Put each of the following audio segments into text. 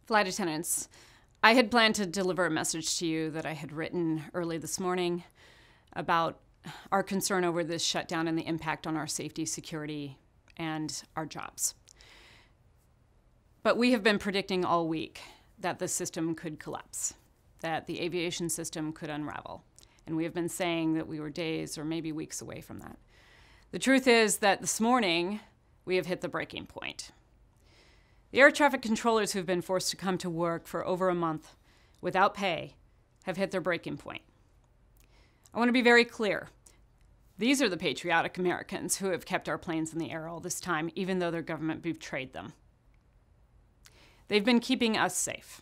Flight attendants, I had planned to deliver a message to you that I had written early this morning about our concern over this shutdown and the impact on our safety, security, and our jobs. But we have been predicting all week that the system could collapse, that the aviation system could unravel. And we have been saying that we were days or maybe weeks away from that. The truth is that this morning, we have hit the breaking point. The air traffic controllers who've been forced to come to work for over a month without pay have hit their breaking point. I want to be very clear. These are the patriotic Americans who have kept our planes in the air all this time, even though their government betrayed them. They've been keeping us safe.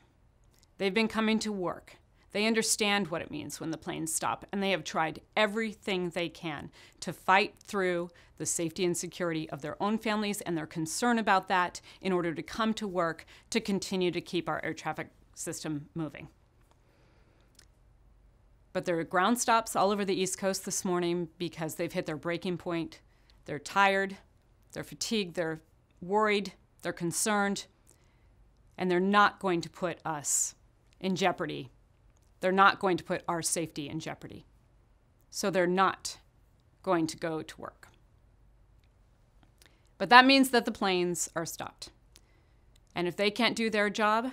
They've been coming to work. They understand what it means when the planes stop, and they have tried everything they can to fight through the safety and security of their own families and their concern about that in order to come to work to continue to keep our air traffic system moving. But there are ground stops all over the East Coast this morning because they've hit their breaking point. They're tired, they're fatigued, they're worried, they're concerned, and they're not going to put us in jeopardy. They're not going to put our safety in jeopardy. So they're not going to go to work. But that means that the planes are stopped. And if they can't do their job,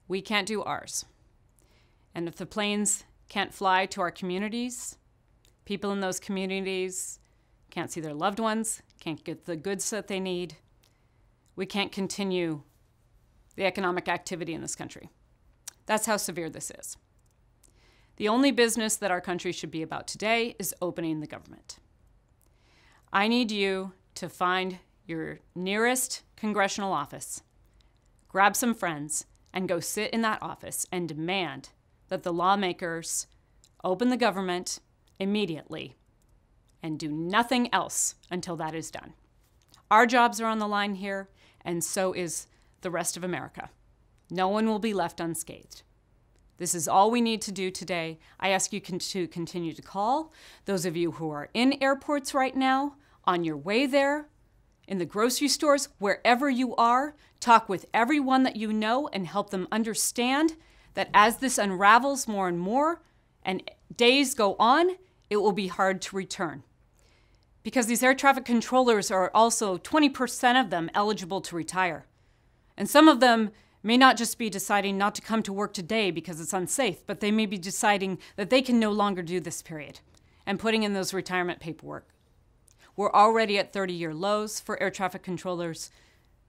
we can't do ours. And if the planes can't fly to our communities, people in those communities can't see their loved ones, can't get the goods that they need, we can't continue the economic activity in this country. That's how severe this is. The only business that our country should be about today is opening the government. I need you to find your nearest congressional office, grab some friends, and go sit in that office and demand that the lawmakers open the government immediately and do nothing else until that is done. Our jobs are on the line here, and so is the rest of America. No one will be left unscathed. This is all we need to do today. I ask you to continue to call. Those of you who are in airports right now, on your way there, in the grocery stores, wherever you are, talk with everyone that you know and help them understand that as this unravels more and more and days go on, it will be hard to return. Because these air traffic controllers are also 20% of them eligible to retire. And some of them may not just be deciding not to come to work today because it's unsafe, but they may be deciding that they can no longer do this period and putting in those retirement paperwork. We're already at 30-year lows for air traffic controllers,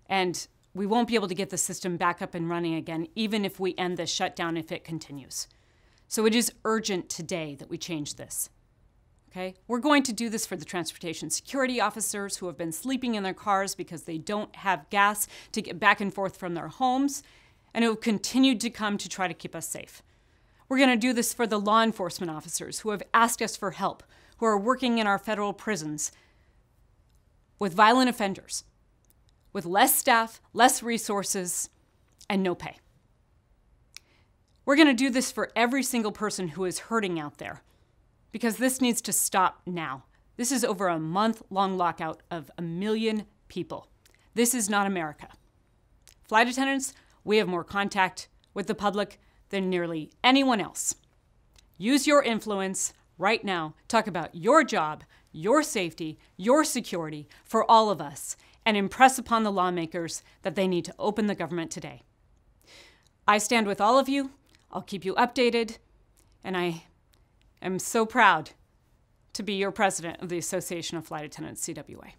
and we won't be able to get the system back up and running again, even if we end this shutdown if it continues. So it is urgent today that we change this. Okay? We're going to do this for the transportation security officers who have been sleeping in their cars because they don't have gas to get back and forth from their homes, and who have continued to come to try to keep us safe. We're going to do this for the law enforcement officers who have asked us for help, who are working in our federal prisons with violent offenders, with less staff, less resources, and no pay. We're going to do this for every single person who is hurting out there, because this needs to stop now. This is over a month-long lockout of 1 million people. This is not America. Flight attendants, we have more contact with the public than nearly anyone else. Use your influence right now. Talk about your job, your safety, your security for all of us, and impress upon the lawmakers that they need to open the government today. I stand with all of you. I'll keep you updated, and I'm so proud to be your president of the Association of Flight Attendants, CWA.